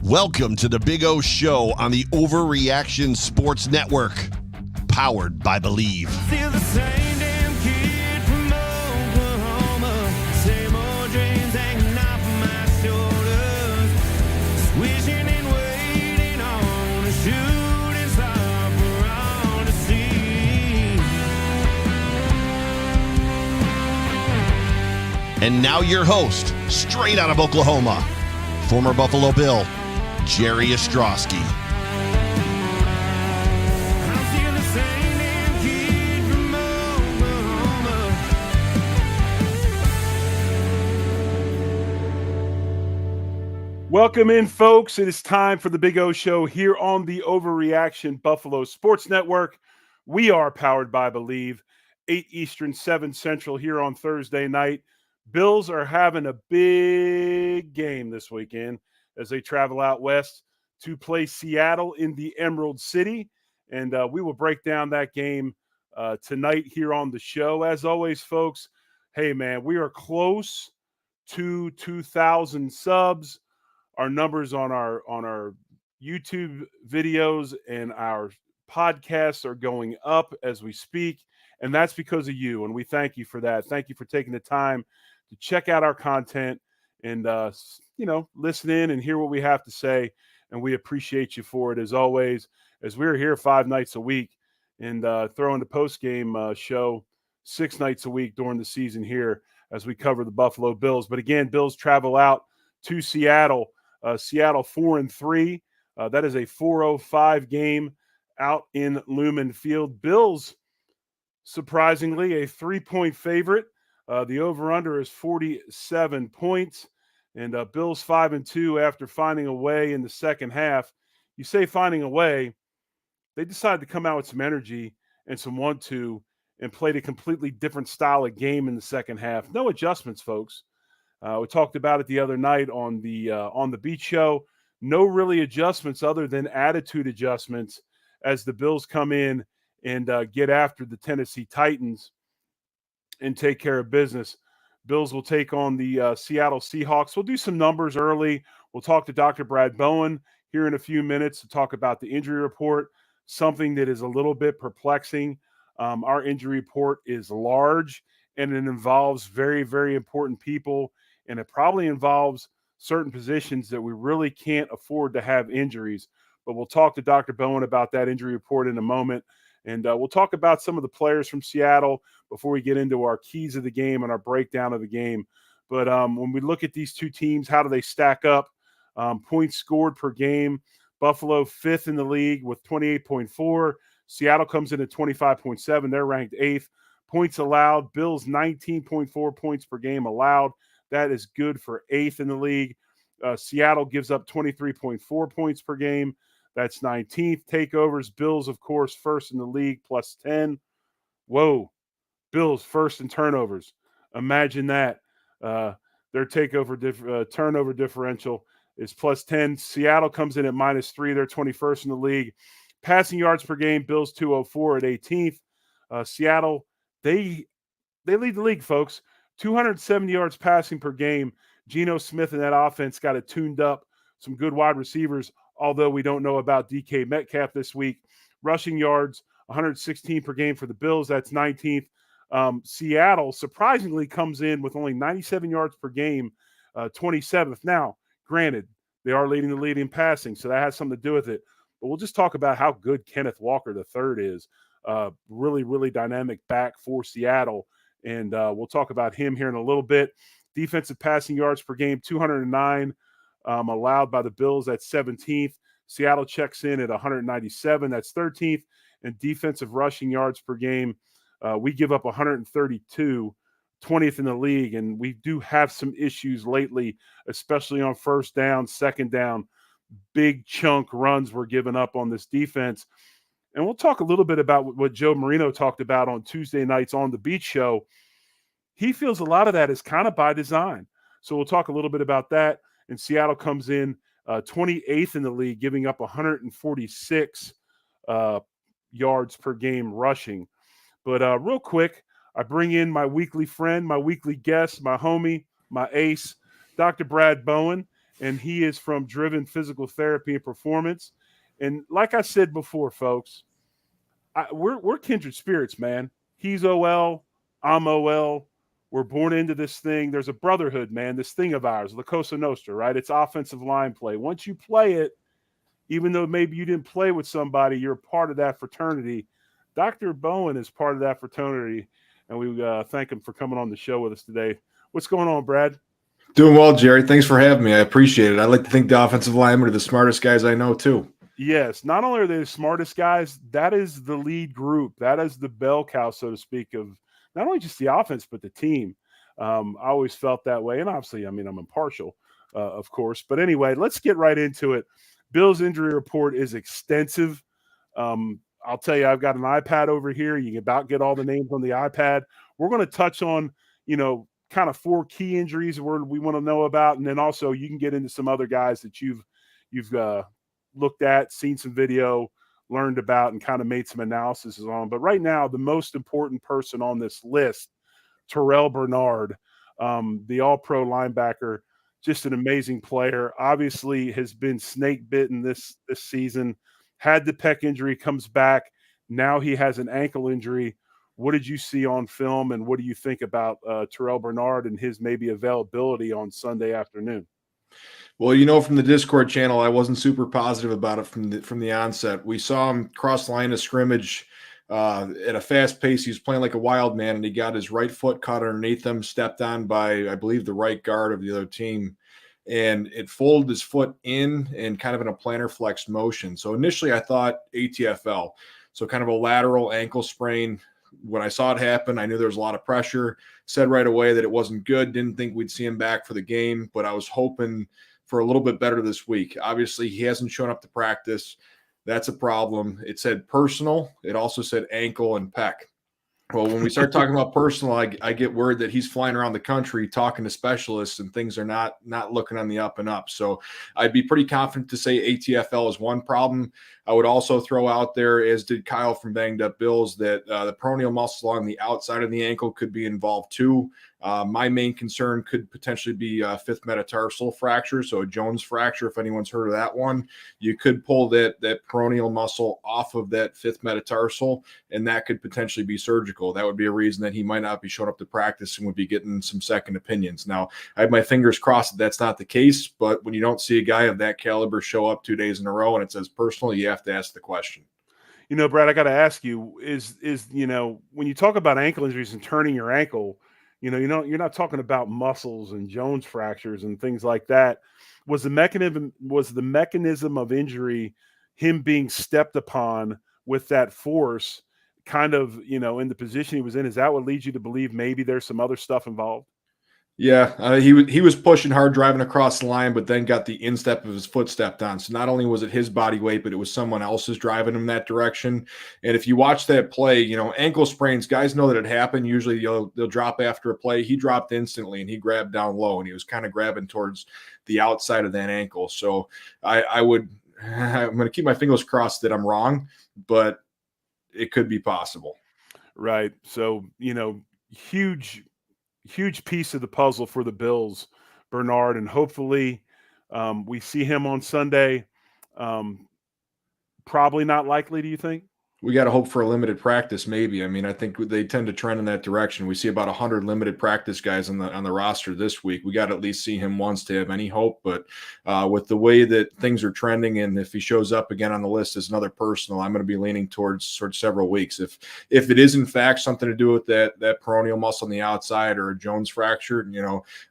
Welcome to the Big O Show on the Overreaction Sports Network, powered by Believe. Still the same damn kid from Oklahoma, same old dreams hanging off my shoulders, just wishing and waiting on a shooting star for all to see. And now your host, straight out of Oklahoma, former Buffalo Bill, Jerry Ostroski. I'm still the same damn kid from Oklahoma. Welcome in, folks. It is time for the Big O Show here on the Overreaction Buffalo Sports Network. We are powered by Believe, 8 Eastern, 7 Central here on Thursday night. Bills are having a big game this weekend as they travel out west to play Seattle in the Emerald City. And we will break down that game tonight here on the show. As always, folks, hey, man, we are close to 2,000 subs. Our numbers on our YouTube videos and our podcasts are going up as we speak, and that's because of you, and we thank you for that. Thank you for taking the time to check out our content and listen in and hear what we have to say, and we appreciate you for it as always, as we're here 5 nights a week and throwing the Postgame show 6 nights a week during the season here as we cover the Buffalo Bills. But again, Bills travel out to Seattle. Seattle 4-3. That is a 4:05 game out in Lumen Field. Bills, surprisingly, a 3-point favorite. The over-under is 47 points. And Bills 5-2 after finding a way in the second half. You say finding a way, they decided to come out with some energy and some 1-2 and played a completely different style of game in the second half. No adjustments, folks. We talked about it the other night on the Beat Show. No really adjustments other than attitude adjustments as the Bills come in and get after the Tennessee Titans and take care of business. Bills will take on the Seattle Seahawks. We'll do some numbers early. We'll talk to Dr. Brad Bowen here in a few minutes to talk about the injury report, something that is a little bit perplexing. Our injury report is large, and it involves very, very important people, and it probably involves certain positions that we really can't afford to have injuries. But we'll talk to Dr. Bowen about that injury report in a moment. And we'll talk about some of the players from Seattle before we get into our keys of the game and our breakdown of the game. But when we look at these two teams, how do they stack up? Points scored per game. Buffalo 5th in the league with 28.4. Seattle comes in at 25.7. They're ranked 8th. Points allowed. Bills 19.4 points per game allowed. That is good for 8th in the league. Seattle gives up 23.4 points per game. That's 19th. Takeovers, Bills, of course, 1st in the league, plus 10. Whoa. Bills 1st in turnovers. Imagine that. Their turnover differential is plus 10. Seattle comes in at minus 3. They're 21st in the league. Passing yards per game, Bills 204 at 18th. Seattle, they lead the league, folks. 270 yards passing per game. Geno Smith and that offense got it tuned up. Some good wide receivers, although we don't know about DK Metcalf this week. Rushing yards, 116 per game for the Bills. That's 19th. Seattle, surprisingly, comes in with only 97 yards per game, 27th. Now, granted, they are leading the lead in passing, so that has something to do with it. But we'll just talk about how good Kenneth Walker III is. Really, really dynamic back for Seattle. And we'll talk about him here in a little bit. Defensive passing yards per game, 209 allowed by the Bills. That's 17th. Seattle checks in at 197. That's 13th. And defensive rushing yards per game, we give up 132, 20th in the league. And we do have some issues lately, especially on first down, second down. Big chunk runs were given up on this defense. And we'll talk a little bit about what Joe Marino talked about on Tuesday nights on the Beat Show. He feels a lot of that is kind of by design. So we'll talk a little bit about that. And Seattle comes in 28th in the league, giving up 146 yards per game rushing. But real quick, I bring in my weekly friend, my weekly guest, my homie, my ace, Dr. Brad Bowen. and he is from Driven Physical Therapy and Performance. And like I said before, folks, we're kindred spirits, man. He's OL, I'm OL. We're born into this thing. There's a brotherhood, man. This thing of ours, La Cosa Nostra, right? It's offensive line play. Once you play it, even though maybe you didn't play with somebody, you're part of that fraternity. Dr. Bowen is part of that fraternity, and we thank him for coming on the show with us today. What's going on, Brad? Doing well, Jerry. Thanks for having me. I appreciate it. I like to think the offensive linemen are the smartest guys I know, too. Yes, not only are they the smartest guys, that is the lead group. That is the bell cow, so to speak, of not only just the offense, but the team. I always felt that way. And obviously, I mean, I'm impartial, of course. But anyway, let's get right into it. Bill's injury report is extensive. I'll tell you, I've got an iPad over here. You can about get all the names on the iPad. We're going to touch on, kind of 4 key injuries we want to know about. And then also you can get into some other guys that you've looked at, seen some video, learned about, and kind of made some analysis on. But right now, the most important person on this list, Terrell Bernard, the all-pro linebacker, just an amazing player. Obviously has been snake bitten this season, had the pec injury, comes back. Now he has an ankle injury. What did you see on film, and what do you think about Terrell Bernard and his maybe availability on Sunday afternoon? Well, from the Discord channel, I wasn't super positive about it from the onset. We saw him cross line of scrimmage at a fast pace. He was playing like a wild man, and he got his right foot caught underneath him, stepped on by, I believe, the right guard of the other team, and it folded his foot in and kind of in a plantar flexed motion. So initially I thought ATFL, so kind of a lateral ankle sprain. When I saw it happen, I knew there was a lot of pressure. Said right away that it wasn't good. Didn't think we'd see him back for the game, but I was hoping for a little bit better this week. Obviously, he hasn't shown up to practice. That's a problem. It said personal. It also said ankle and pec. Well, when we start talking about personal, I get word that he's flying around the country talking to specialists, and things are not looking on the up and up. So I'd be pretty confident to say ATFL is one problem. I would also throw out there, as did Kyle from Banged Up Bills, that the peroneal muscle on the outside of the ankle could be involved too. My main concern could potentially be a fifth metatarsal fracture, so a Jones fracture, if anyone's heard of that one. You could pull that peroneal muscle off of that fifth metatarsal, and that could potentially be surgical. That would be a reason that he might not be showing up to practice and would be getting some second opinions. Now, I have my fingers crossed that that's not the case, but when you don't see a guy of that caliber show up 2 days in a row and it says personal, you have to ask the question. Brad, I got to ask you, is when you talk about ankle injuries and turning your ankle, you're not talking about muscles and Jones fractures and things like that. Was the mechanism of injury him being stepped upon with that force, kind of, in the position he was in? Is that what leads you to believe maybe there's some other stuff involved? Yeah, he was pushing hard, driving across the line, but then got the instep of his foot stepped on. So not only was it his body weight, but it was someone else's driving him that direction. And if you watch that play, ankle sprains, guys know that it happened. Usually they'll drop after a play. He dropped instantly, and he grabbed down low, and he was kind of grabbing towards the outside of that ankle. So I'm going to keep my fingers crossed that I'm wrong, but it could be possible. Right. So, huge piece of the puzzle for the Bills, Bernard, and hopefully we see him on Sunday. Probably not likely, do you think? We got to hope for a limited practice, maybe. I mean, I think they tend to trend in that direction. We see about 100 limited practice guys on the roster this week. We got to at least see him once to have any hope. But with the way that things are trending, and if he shows up again on the list as another personal, I'm going to be leaning towards several weeks. If it is in fact something to do with that peroneal muscle on the outside or a Jones fracture,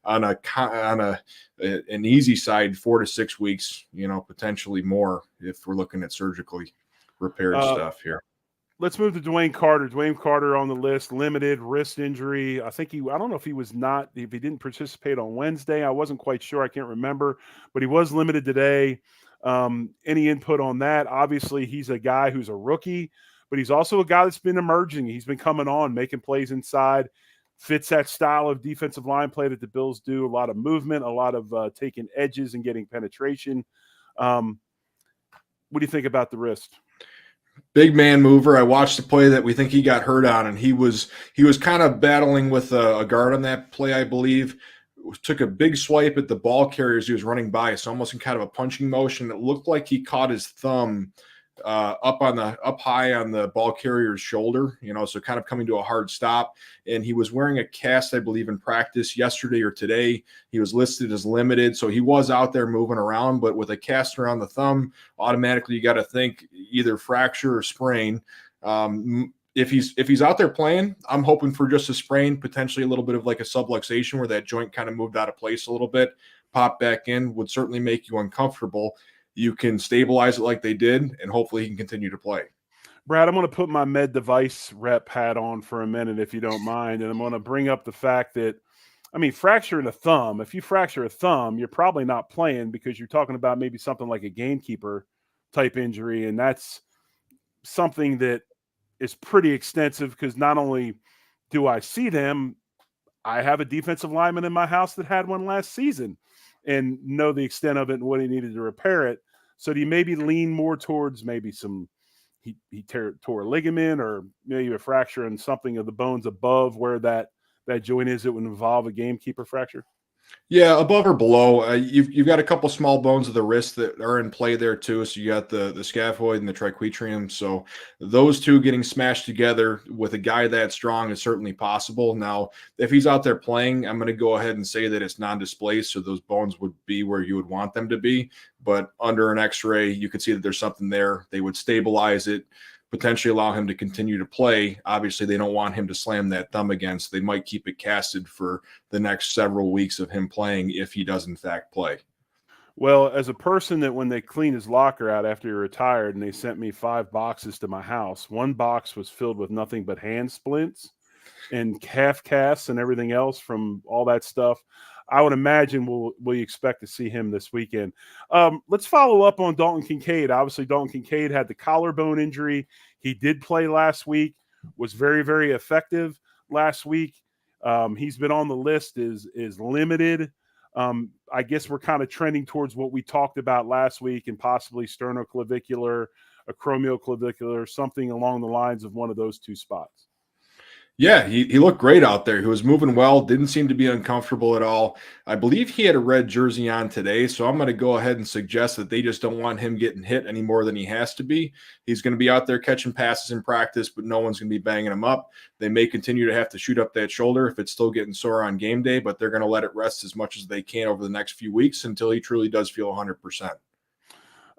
on an easy side, 4 to 6 weeks, potentially more if we're looking at surgically repaired stuff here. Let's move to Dwayne Carter. Dwayne Carter on the list, limited wrist injury. I don't know if he didn't participate on Wednesday. I wasn't quite sure. I can't remember, but he was limited today. Any input on that? Obviously, he's a guy who's a rookie, but he's also a guy that's been emerging. He's been coming on, making plays inside, fits that style of defensive line play that the Bills do. A lot of movement, a lot of taking edges and getting penetration. What do you think about the wrist? Big man mover. I watched the play that we think he got hurt on, and he was kind of battling with a guard on that play, I believe. took a big swipe at the ball carrier as he was running by. So almost in kind of a punching motion. It looked like he caught his thumb up high on the ball carrier's shoulder, so kind of coming to a hard stop. And he was wearing a cast, I believe, in practice yesterday or today. He was listed as limited, so he was out there moving around, but with a cast around the thumb, automatically you got to think either fracture or sprain. If he's out there playing, I'm hoping for just a sprain, potentially a little bit of like a subluxation where that joint kind of moved out of place a little bit, pop back in, would certainly make you uncomfortable. You can stabilize it like they did, and hopefully he can continue to play. Brad, I'm going to put my med device rep hat on for a minute, if you don't mind, and I'm going to bring up the fact that, fracturing a thumb, if you fracture a thumb, you're probably not playing because you're talking about maybe something like a gamekeeper type injury, and that's something that is pretty extensive because not only do I see them, I have a defensive lineman in my house that had one last season and know the extent of it and what he needed to repair it. So do you maybe lean more towards maybe he tore a ligament or maybe a fracture in something of the bones above where that joint is that would involve a gamekeeper fracture? Yeah, above or below. You've got a couple small bones of the wrist that are in play there too. So you got the scaphoid and the triquetrium. So those two getting smashed together with a guy that strong is certainly possible. Now, if he's out there playing, I'm going to go ahead and say that it's non-displaced, so those bones would be where you would want them to be. But under an X-ray, you could see that there's something there. They would stabilize it, potentially allow him to continue to play. Obviously, they don't want him to slam that thumb again, so they might keep it casted for the next several weeks of him playing if he does in fact play. Well, as a person that when they cleaned his locker out after he retired and they sent me 5 boxes to my house, one box was filled with nothing but hand splints and calf casts and everything else from all that stuff. I would imagine we expect to see him this weekend. Let's follow up on Dalton Kincaid. Obviously, Dalton Kincaid had the collarbone injury. He did play last week, was very, very effective last week. He's been on the list, is limited. I guess we're kind of trending towards what we talked about last week and possibly sternoclavicular, acromioclavicular, something along the lines of one of those two spots. Yeah, he looked great out there. He was moving well, didn't seem to be uncomfortable at all. I believe he had a red jersey on today, so I'm going to go ahead and suggest that they just don't want him getting hit any more than he has to be. He's going to be out there catching passes in practice, but no one's going to be banging him up. They may continue to have to shoot up that shoulder if it's still getting sore on game day, but they're going to let it rest as much as they can over the next few weeks until he truly does feel 100%.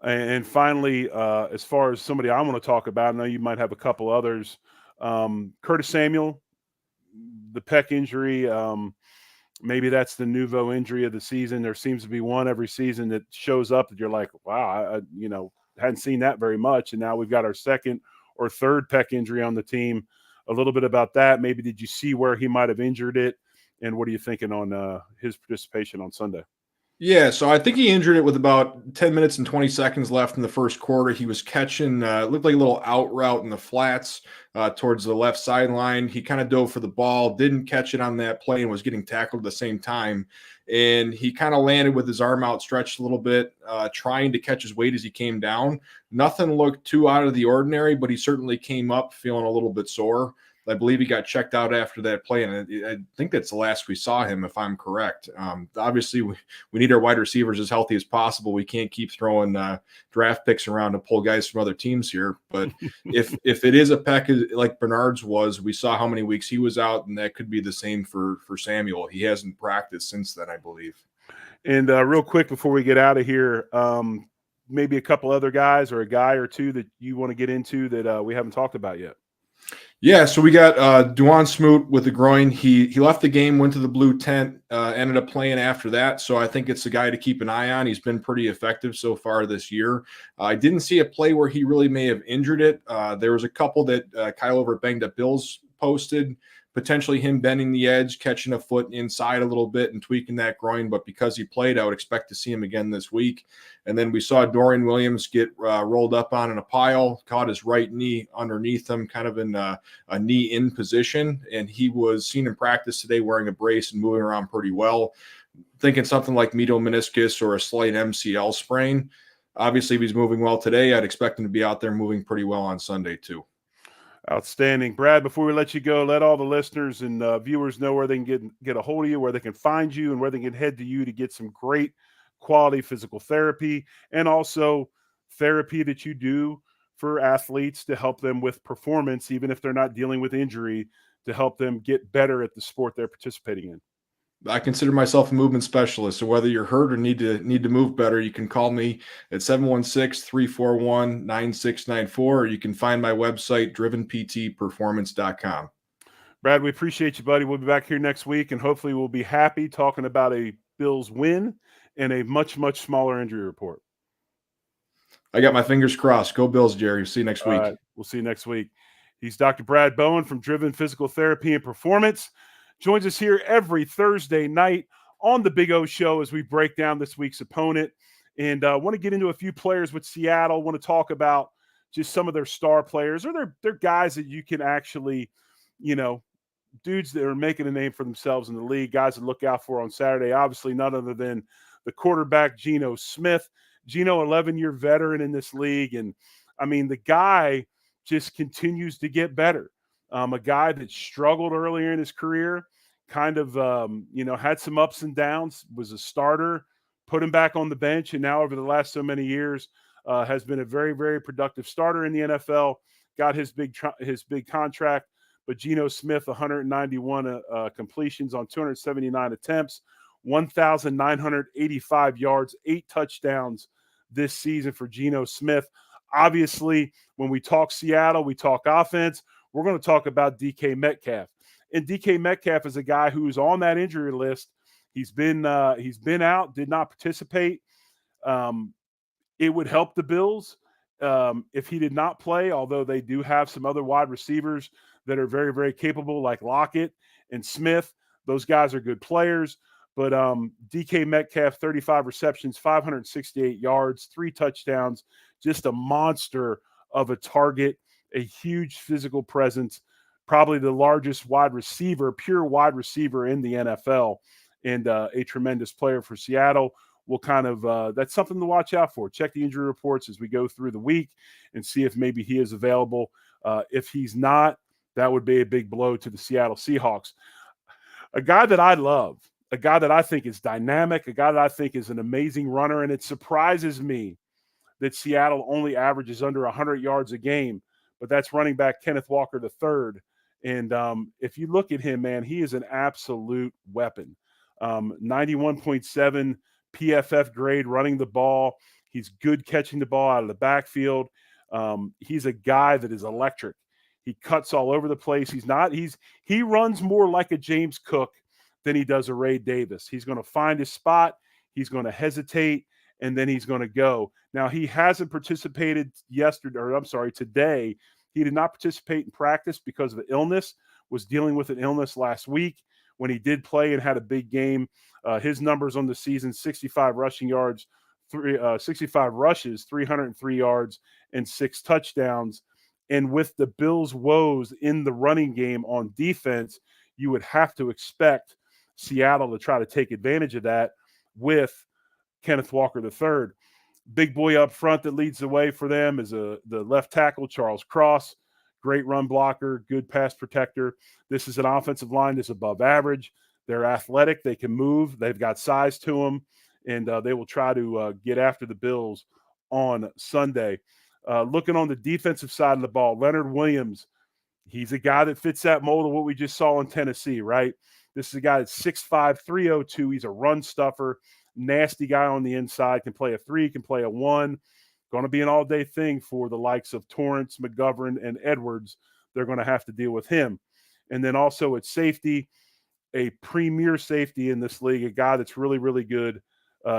And finally, as far as somebody I want to talk about, I know you might have a couple others. Curtis Samuel, the pec injury, maybe that's the nouveau injury of the season. There seems to be one every season that shows up that you're like, wow, I hadn't seen that very much. And now we've got our second or third pec injury on the team. A little bit about that. Maybe did you see where he might have injured it? And what are you thinking on his participation on Sunday? Yeah, so I think he injured it with about 10 minutes and 20 seconds left in the first quarter. He was catching, looked like a little out route in the flats towards the left sideline. He kind of dove for the ball, didn't catch it on that play, and was getting tackled at the same time. And he kind of landed with his arm outstretched a little bit, trying to catch his weight as he came down. Nothing looked too out of the ordinary, but he certainly came up feeling a little bit sore. I believe he got checked out after that play, and I think that's the last we saw him, if I'm correct. Obviously, we need our wide receivers as healthy as possible. We can't keep throwing draft picks around to pull guys from other teams here. But if it is a pec like Bernard's was, we saw how many weeks he was out, and that could be the same for Samuel. He hasn't practiced since then, I believe. And real quick before we get out of here, maybe a couple other guys or a guy or two that you want to get into that we haven't talked about yet. Yeah, so we got Duan Smoot with the groin. He left the game, went to the blue tent, ended up playing after that. So I think it's a guy to keep an eye on. He's been pretty effective so far this year. I didn't see a play where he really may have injured it. There was a couple that Kyle over at Banged Up Bills posted, potentially him bending the edge, catching a foot inside a little bit and tweaking that groin. But because he played, I would expect to see him again this week. And then we saw Dorian Williams get rolled up on in a pile, caught his right knee underneath him, kind of in a knee in position. And he was seen in practice today wearing a brace and moving around pretty well. Thinking something like medial meniscus or a slight MCL sprain. Obviously, if he's moving well today, I'd expect him to be out there moving pretty well on Sunday too. Outstanding. Brad, before we let you go, let all the listeners and viewers know where they can get a hold of you, where they can find you, and where they can head to you to get some great quality physical therapy and also therapy that you do for athletes to help them with performance, even if they're not dealing with injury, to help them get better at the sport they're participating in. I consider myself a movement specialist. So whether you're hurt or need to move better, you can call me at 716-341-9694, or you can find my website, drivenptperformance.com. Brad, we appreciate you, buddy. We'll be back here next week, and hopefully we'll be happy talking about a Bills win and a much, much smaller injury report. I got my fingers crossed. Go Bills, Jerry. See you next week. All right, we'll see you next week. He's Dr. Brad Bowen from Driven Physical Therapy and Performance. Joins us here every Thursday night on the Big O Show as we break down this week's opponent. And want to get into a few players with Seattle. Want to talk about just some of their star players, or they're guys that you can actually, dudes that are making a name for themselves in the league, guys to look out for on Saturday. Obviously, none other than the quarterback, Geno Smith. Geno, 11-year veteran in this league. And, I mean, the guy just continues to get better. A guy that struggled earlier in his career, kind of, had some ups and downs, was a starter, put him back on the bench, and now over the last so many years has been a very, very productive starter in the NFL, got his big contract. But Geno Smith, 191 completions on 279 attempts, 1,985 yards, 8 touchdowns this season for Geno Smith. Obviously, when we talk Seattle, we talk offense. We're going to talk about DK Metcalf. And DK Metcalf is a guy who's on that injury list. He's been out, did not participate. It would help the Bills if he did not play, although they do have some other wide receivers that are very, very capable, like Lockett and Smith. Those guys are good players. But DK Metcalf, 35 receptions, 568 yards, 3 touchdowns, just a monster of a target, a huge physical presence, probably the largest pure wide receiver in the NFL, and a tremendous player for Seattle. We'll kind of that's something to watch out for. Check the injury reports as we go through the week and see if maybe he is available. If he's not, that would be a big blow to the Seattle Seahawks. A guy that I love, a guy that I think is dynamic, a guy that I think is an amazing runner, and it surprises me that Seattle only averages under 100 yards a game, but that's running back Kenneth Walker III. And if you look at him, man, he is an absolute weapon. 91.7 PFF grade running the ball. He's good catching the ball out of the backfield. He's a guy that is electric. He cuts all over the place. He runs more like a James Cook than he does a Ray Davis. He's going to find his spot. He's going to hesitate, and then he's going to go. Now, he hasn't participated today. He did not participate in practice because of an illness, was dealing with an illness last week. When he did play and had a big game, his numbers on the season, 65 rushing yards, 65 rushes, 303 yards, and 6 touchdowns. And with the Bills' woes in the running game on defense, you would have to expect Seattle to try to take advantage of that with Kenneth Walker III. Big boy up front that leads the way for them is the left tackle, Charles Cross. Great run blocker, good pass protector. This is an offensive line that's above average. They're athletic. They can move. They've got size to them, and they will try to get after the Bills on Sunday. Looking on the defensive side of the ball, Leonard Williams, he's a guy that fits that mold of what we just saw in Tennessee, right? This is a guy that's 6'5", 302. He's a run stuffer, nasty guy on the inside, can play a 3, can play a 1. Going to be an all-day thing for the likes of Torrance, McGovern, and Edwards. They're going to have to deal with him. And then also at safety, a premier safety in this league, a guy that's really, really good,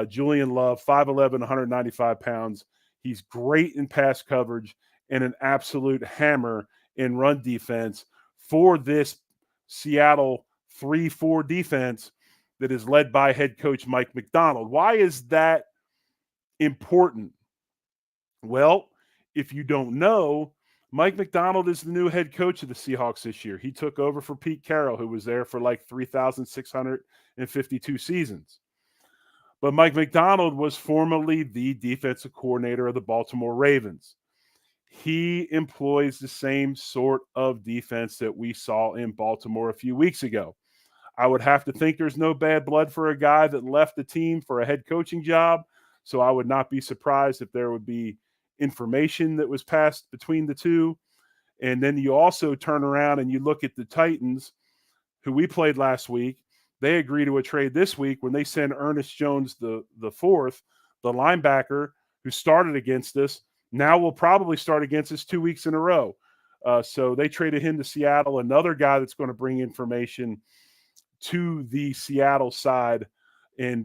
Julian Love, 5'11", 195 pounds. He's great in pass coverage and an absolute hammer in run defense for this Seattle 3-4 defense that is led by head coach Mike Macdonald. Why is that important? Well, if you don't know, Mike Macdonald is the new head coach of the Seahawks this year. He took over for Pete Carroll, who was there for like 3,652 seasons. But Mike Macdonald was formerly the defensive coordinator of the Baltimore Ravens. he employs the same sort of defense that we saw in Baltimore a few weeks ago. I would have to think there's no bad blood for a guy that left the team for a head coaching job. So I would not be surprised if there would be information that was passed between the two. And then you also turn around and you look at the Titans, who we played last week. They agree to a trade this week when they send Ernest Jones, the fourth, the linebacker who started against us, now will probably start against us 2 weeks in a row. So they traded him to Seattle, another guy that's going to bring information to the Seattle side and,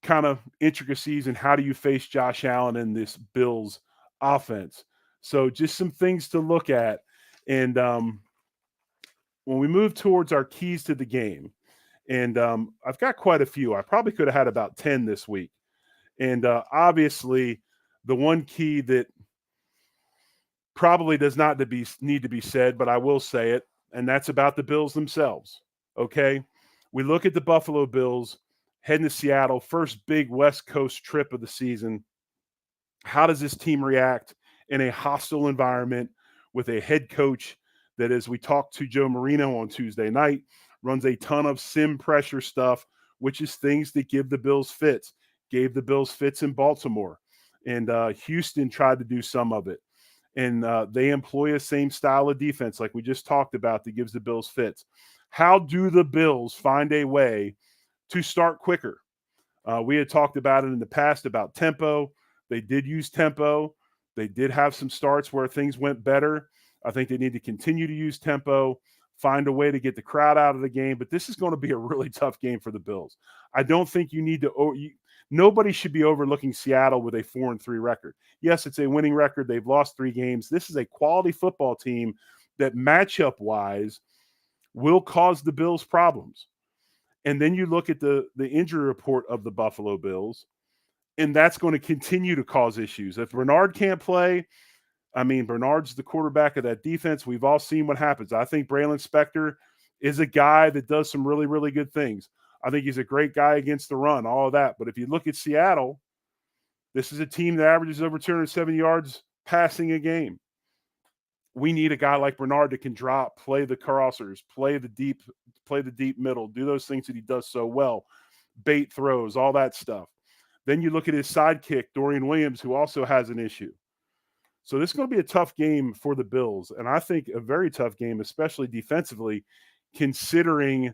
kind of intricacies and how do you face Josh Allen in this Bills offense. So just some things to look at. And when we move towards our keys to the game, and I've got quite a few. I probably could have had about 10 this week. And obviously, the one key that probably does not need to be said, but I will say it, and that's about the Bills themselves, okay? We look at the Buffalo Bills heading to Seattle, first big West Coast trip of the season. How does this team react in a hostile environment with a head coach that, as we talked to Joe Marino on Tuesday night, runs a ton of sim pressure stuff, which is things that give the Bills fits, gave the Bills fits in Baltimore. And Houston tried to do some of it. And they employ a same style of defense like we just talked about that gives the Bills fits. How do the Bills find a way to start quicker? We had talked about it in the past about tempo. They did use tempo. They did have some starts where things went better. I think they need to continue to use tempo, find a way to get the crowd out of the game. But this is going to be a really tough game for the Bills. I don't think you need to nobody should be overlooking Seattle with a 4-3 record. Yes, it's a winning record. They've lost 3 games. This is a quality football team that matchup-wise will cause the Bills problems. And then you look at the injury report of the Buffalo Bills, and that's going to continue to cause issues. If Bernard can't play, Bernard's the quarterback of that defense. We've all seen what happens. I think Braylon Spector is a guy that does some really, really good things. I think he's a great guy against the run, all of that. But if you look at Seattle, this is a team that averages over 270 yards passing a game. We need a guy like Bernard that can drop, play the crossers, play the deep middle, do those things that he does so well, bait throws, all that stuff. Then you look at his sidekick, Dorian Williams, who also has an issue. So this is going to be a tough game for the Bills, and I think a very tough game, especially defensively, considering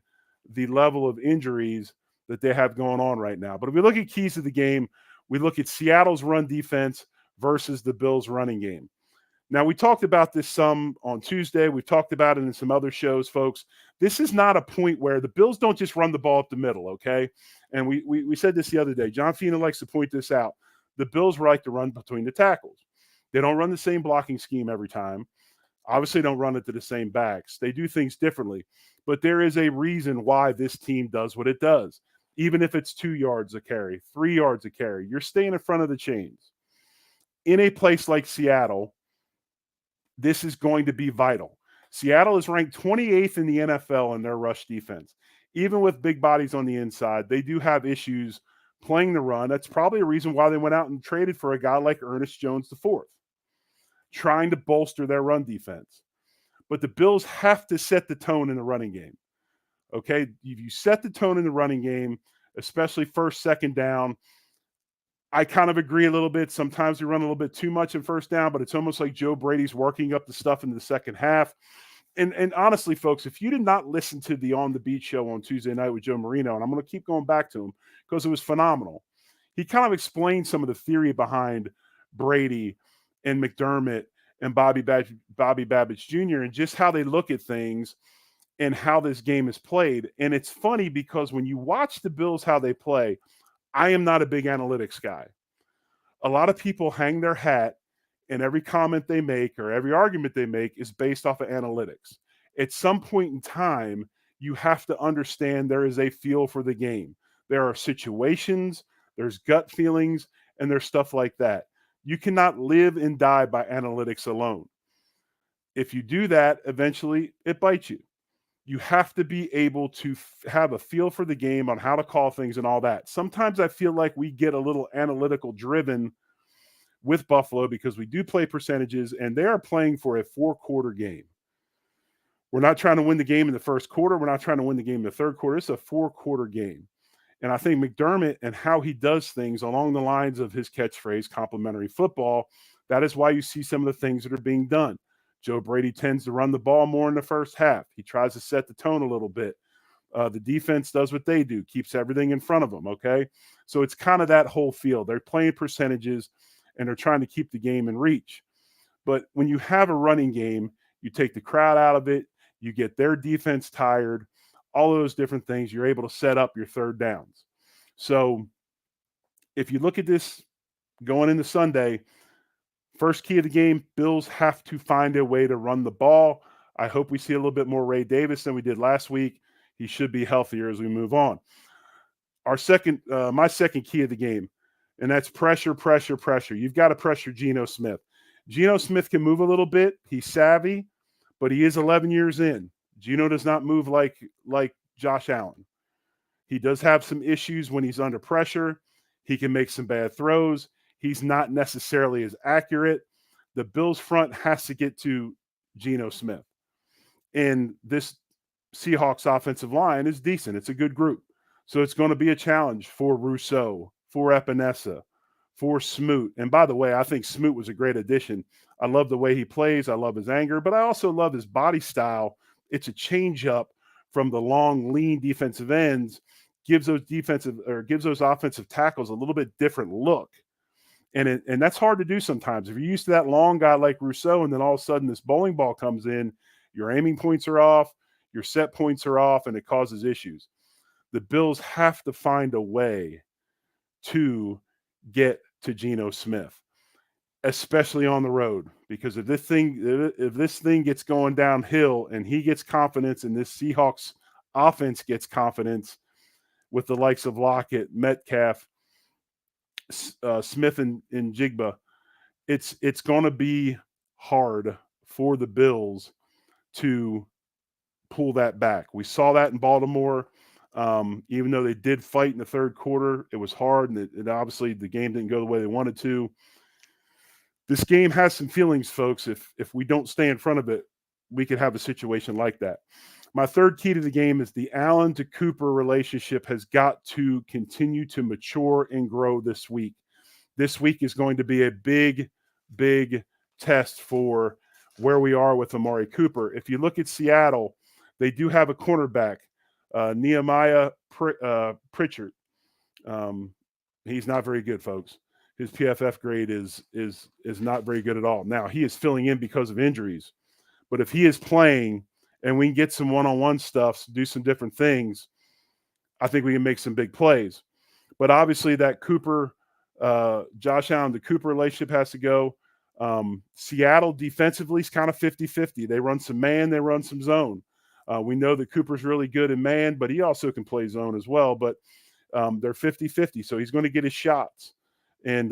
the level of injuries that they have going on right now. But if we look at keys to the game, we look at Seattle's run defense versus the Bills' running game. Now, we talked about this some on Tuesday. We've talked about it in some other shows, folks. This is not a point where the Bills don't just run the ball up the middle, okay? And we said this the other day. John Fina likes to point this out. The Bills like to run between the tackles. They don't run the same blocking scheme every time. Obviously, don't run it to the same backs. They do things differently. But there is a reason why this team does what it does. Even if it's 2 yards a carry, 3 yards a carry, you're staying in front of the chains. In a place like Seattle, this is going to be vital. Seattle is ranked 28th in the NFL in their rush defense. Even with big bodies on the inside, they do have issues playing the run. That's probably a reason why they went out and traded for a guy like Ernest Jones IV, trying to bolster their run defense. But the Bills have to set the tone in the running game. Okay, if you set the tone in the running game, especially first, second down, I kind of agree a little bit. Sometimes we run a little bit too much in first down, but it's almost like Joe Brady's working up the stuff into the second half. And honestly, folks, if you did not listen to the On the Beat show on Tuesday night with Joe Marino, and I'm going to keep going back to him because it was phenomenal, he kind of explained some of the theory behind Brady and McDermott and Bobby Babbage Jr. and just how they look at things and how this game is played. And it's funny because when you watch the Bills, how they play, I am not a big analytics guy. A lot of people hang their hat and every comment they make or every argument they make is based off of analytics. At some point in time, you have to understand there is a feel for the game. There are situations, there's gut feelings, and there's stuff like that. You cannot live and die by analytics alone. If you do that, eventually it bites you. You have to be able to have a feel for the game on how to call things and all that. Sometimes I feel like we get a little analytical driven with Buffalo because we do play percentages, and they are playing for a 4-quarter game. We're not trying to win the game in the first quarter. We're not trying to win the game in the third quarter. It's a 4-quarter game. And I think McDermott and how he does things along the lines of his catchphrase, complimentary football, that is why you see some of the things that are being done. Joe Brady tends to run the ball more in the first half. He tries to set the tone a little bit. The defense does what they do, keeps everything in front of them, okay? So it's kind of that whole field. They're playing percentages, and they're trying to keep the game in reach. But when you have a running game, you take the crowd out of it, you get their defense tired, all those different things, you're able to set up your third downs. So if you look at this going into Sunday, first key of the game, Bills have to find a way to run the ball. I hope we see a little bit more Ray Davis than we did last week. He should be healthier as we move on. My second key of the game, and that's pressure. You've got to pressure Geno Smith. Geno Smith can move a little bit. He's savvy, but he is 11 years in. Geno does not move like Josh Allen. He does have some issues when he's under pressure. He can make some bad throws. He's not necessarily as accurate. The Bills front has to get to Geno Smith. And this Seahawks offensive line is decent. It's a good group. So it's going to be a challenge for Rousseau, for Epinesa, for Smoot. And by the way, I think Smoot was a great addition. I love the way he plays. I love his anger, but I also love his body style. It's a change up from the long, lean defensive ends, gives those offensive tackles a little bit different look. And that's hard to do sometimes. If you're used to that long guy like Rousseau, and then all of a sudden this bowling ball comes in, your aiming points are off, your set points are off, and it causes issues. The Bills have to find a way to get to Geno Smith, especially on the road, because if this thing gets going downhill and he gets confidence and this Seahawks offense gets confidence with the likes of Lockett, Metcalf, Smith, and Jigba, it's going to be hard for the Bills to pull that back. We saw that in Baltimore. Even though they did fight in the third quarter, it was hard, and it obviously the game didn't go the way they wanted to. This game has some feelings, folks. If we don't stay in front of it, we could have a situation like that. My third key to the game is the Allen to Cooper relationship has got to continue to mature and grow this week. This week is going to be a big, big test for where we are with Amari Cooper. If you look at Seattle, they do have a cornerback, Nehemiah Pritchard. He's not very good, folks. His PFF grade is not very good at all. Now, he is filling in because of injuries. But if he is playing and we can get some one-on-one stuff, do some different things, I think we can make some big plays. But obviously that Cooper, Josh Allen to Cooper relationship has to go. Seattle defensively is kind of 50-50. They run some man, they run some zone. We know that Cooper's really good in man, but he also can play zone as well. But they're 50-50, so he's going to get his shots. And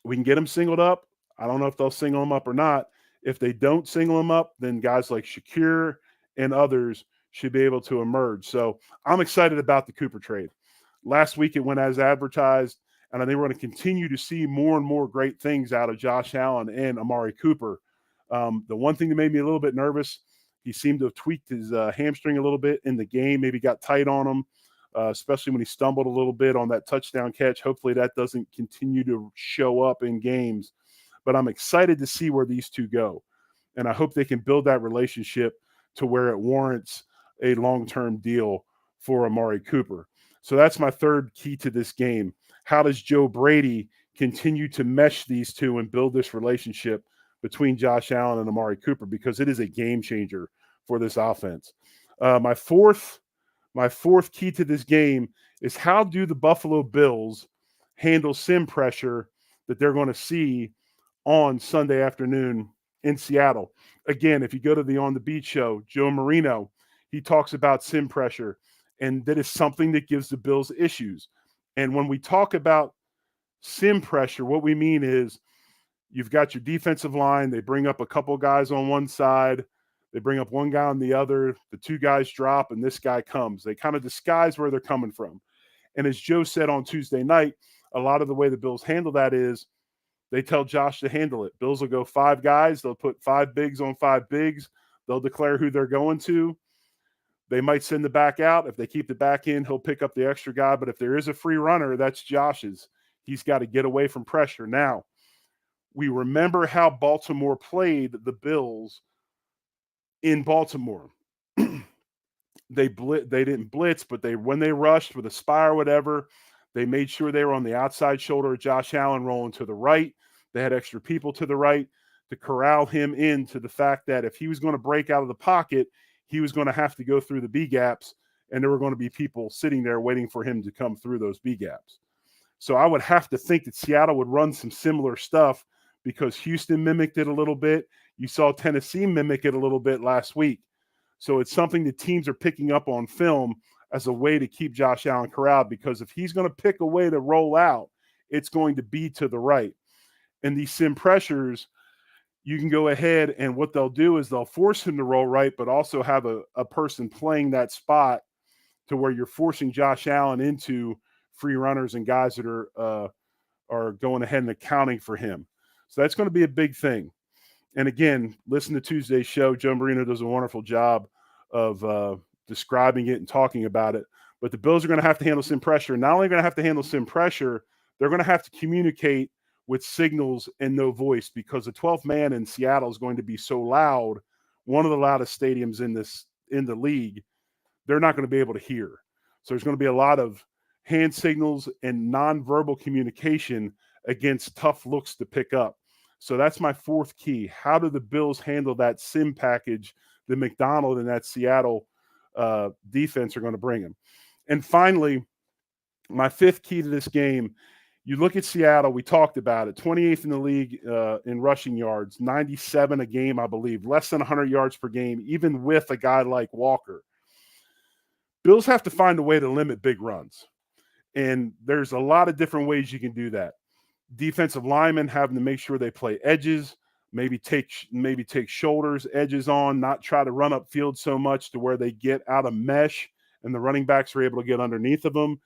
we can get him singled up. I don't know if they'll single him up or not. If they don't single him up, then guys like Shakir and others should be able to emerge. So I'm excited about the Cooper trade. Last week it went as advertised, and I think we're going to continue to see more and more great things out of Josh Allen and Amari Cooper. The one thing that made me a little bit nervous, he seemed to have tweaked his hamstring a little bit in the game, maybe got tight on him, especially when he stumbled a little bit on that touchdown catch. Hopefully that doesn't continue to show up in games. But I'm excited to see where these two go. And I hope they can build that relationship to where it warrants a long-term deal for Amari Cooper. So that's my third key to this game. How does Joe Brady continue to mesh these two and build this relationship between Josh Allen and Amari Cooper? Because it is a game changer for this offense. My fourth key to this game is how do the Buffalo Bills handle sim pressure that they're going to see on Sunday afternoon in Seattle. Again, if you go to the On the Beat show, Joe Marino, he talks about sim pressure, and that is something that gives the Bills issues. And when we talk about sim pressure, what we mean is you've got your defensive line. They bring up a couple guys on one side. They bring up one guy on the other. The two guys drop, and this guy comes. They kind of disguise where they're coming from. And as Joe said on Tuesday night, a lot of the way the Bills handle that is They tell Josh to handle it. Bills will go 5 guys. They'll put 5 bigs on 5 bigs. They'll declare who they're going to. They might send the back out. If they keep the back in, he'll pick up the extra guy. But if there is a free runner, that's Josh's. He's got to get away from pressure. Now, we remember how Baltimore played the Bills in Baltimore. They didn't blitz, but when they rushed with a spy or whatever, they made sure they were on the outside shoulder of Josh Allen rolling to the right. They had extra people to the right to corral him into the fact that if he was going to break out of the pocket, he was going to have to go through the B gaps, and there were going to be people sitting there waiting for him to come through those B gaps. So I would have to think that Seattle would run some similar stuff because Houston mimicked it a little bit. You saw Tennessee mimic it a little bit last week. So it's something that teams are picking up on film as a way to keep Josh Allen corralled, because if he's going to pick a way to roll out, it's going to be to the right. And these sim pressures, you can go ahead and what they'll do is they'll force him to roll right, but also have a person playing that spot to where you're forcing Josh Allen into free runners and guys that are going ahead and accounting for him. So that's going to be a big thing. And again, listen to Tuesday's show. Joe Marino does a wonderful job of describing it and talking about it. But the Bills are going to have to handle sim pressure. Not only going to have to handle sim pressure, they're going to have to communicate with signals and no voice, because the 12th man in Seattle is going to be so loud, one of the loudest stadiums in the league. They're not going to be able to hear. So there's going to be a lot of hand signals and nonverbal communication against tough looks to pick up. So that's my 4th key. How do the Bills handle that sim package that McDonald and that Seattle defense are going to bring them? And finally, my 5th key to this game, you look at Seattle, we talked about it, 28th in the league in rushing yards, 97 a game, I believe, less than 100 yards per game, even with a guy like Walker. Bills have to find a way to limit big runs. And there's a lot of different ways you can do that. Defensive linemen having to make sure they play edges, maybe take shoulders, edges on, not try to run upfield so much to where they get out of mesh and the running backs are able to get underneath of them.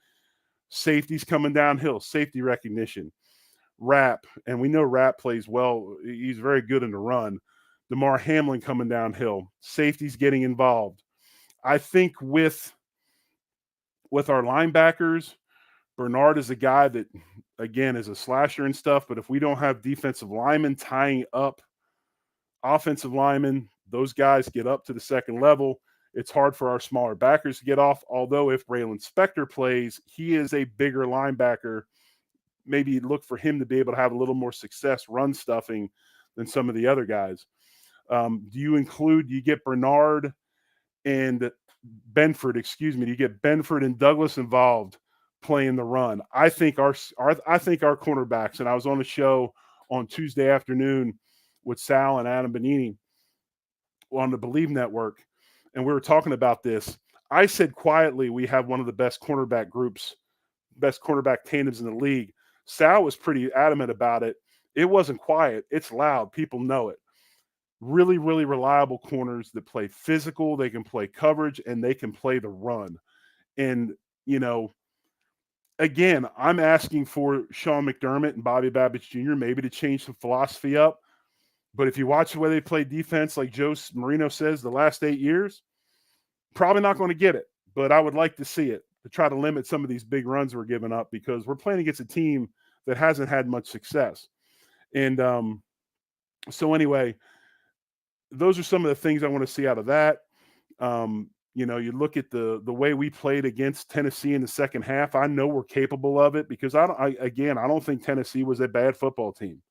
Safeties coming downhill, safety recognition. Rapp, and we know Rapp plays well. He's very good in the run. DeMar Hamlin coming downhill. Safeties getting involved. I think with our linebackers, Bernard is a guy that, again, is a slasher and stuff, but if we don't have defensive linemen tying up offensive linemen, those guys get up to the second level. It's hard for our smaller backers to get off, although if Braylon Spector plays, he is a bigger linebacker. Maybe look for him to be able to have a little more success run stuffing than some of the other guys. Do you get Bernard and Benford, do you get Benford and Douglas involved playing the run? I think our cornerbacks, and I was on the show on Tuesday afternoon with Sal and Adam Benini on the Believe Network, and we were talking about this. I said quietly we have one of the best cornerback groups, best cornerback tandems in the league. Sal was pretty adamant about it. It wasn't quiet. It's loud. People know it. Really, really reliable corners that play physical. They can play coverage, and they can play the run. And, again, I'm asking for Sean McDermott and Bobby Babbitt Jr. maybe to change some philosophy up. But if you watch the way they play defense, like Joe Marino says, the last 8 years, probably not going to get it. But I would like to see it to try to limit some of these big runs we're giving up, because we're playing against a team that hasn't had much success. And so anyway, those are some of the things I want to see out of that. You look at the way we played against Tennessee in the second half. I know we're capable of it, because I don't think Tennessee was a bad football team.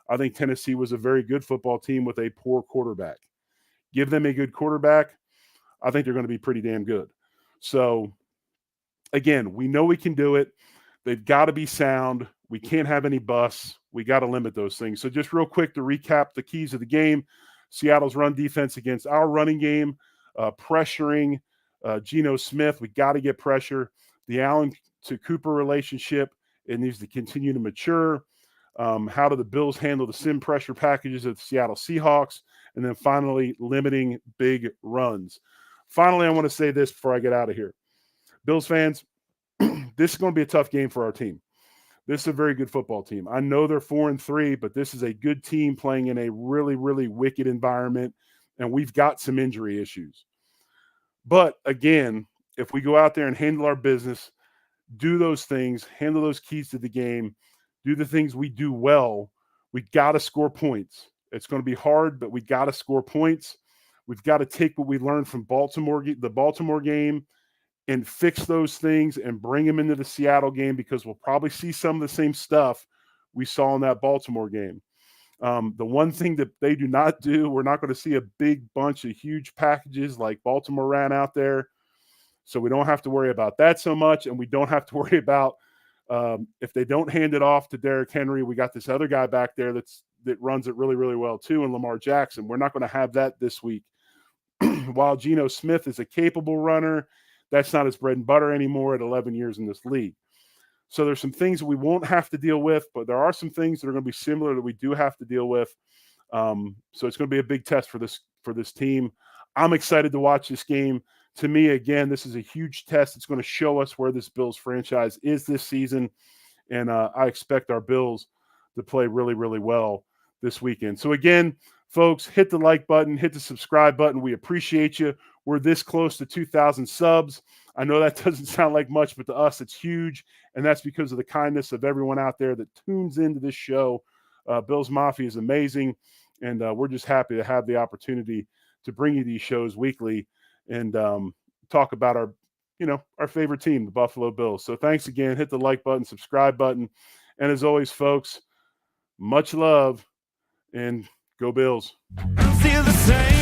I think Tennessee was a very good football team with a poor quarterback. Give them a good quarterback, I think they're going to be pretty damn good. So, again, we know we can do it. They've got to be sound. We can't have any busts. We got to limit those things. So just real quick to recap the keys of the game: Seattle's run defense against our running game, pressuring Geno Smith. We got to get pressure. The Allen to Cooper relationship, it needs to continue to mature. How do the Bills handle the sim pressure packages of the Seattle Seahawks? And then finally, limiting big runs. Finally, I want to say this before I get out of here. Bills fans, this is going to be a tough game for our team. This is a very good football team. I know they're 4-3, but this is a good team playing in a really, really wicked environment, and we've got some injury issues. But again, if we go out there and handle our business, do those things, handle those keys to the game, do the things we do well, we got to score points. It's going to be hard, but we got to score points. We've got to take what we learned from the Baltimore game, and fix those things and bring them into the Seattle game, because we'll probably see some of the same stuff we saw in that Baltimore game. The one thing that they do not do, we're not going to see a big bunch of huge packages like Baltimore ran out there. So we don't have to worry about that so much. And we don't have to worry about if they don't hand it off to Derrick Henry, we got this other guy back there that runs it really, really well too, and Lamar Jackson. We're not going to have that this week. While Geno Smith is a capable runner, that's not his bread and butter anymore at 11 years in this league. So there's some things that we won't have to deal with, but there are some things that are going to be similar that we do have to deal with. So it's going to be a big test for this team. I'm excited to watch this game. To me, again, this is a huge test. It's going to show us where this Bills franchise is this season, and I expect our Bills to play really, really well this weekend. So again, folks, hit the like button, hit the subscribe button. We appreciate you. We're this close to 2,000 subs. I know that doesn't sound like much, but to us, it's huge. And that's because of the kindness of everyone out there that tunes into this show. Bills Mafia is amazing. And we're just happy to have the opportunity to bring you these shows weekly and talk about our favorite team, the Buffalo Bills. So thanks again. Hit the like button, subscribe button. And as always, folks, much love and go Bills. I'm still the same.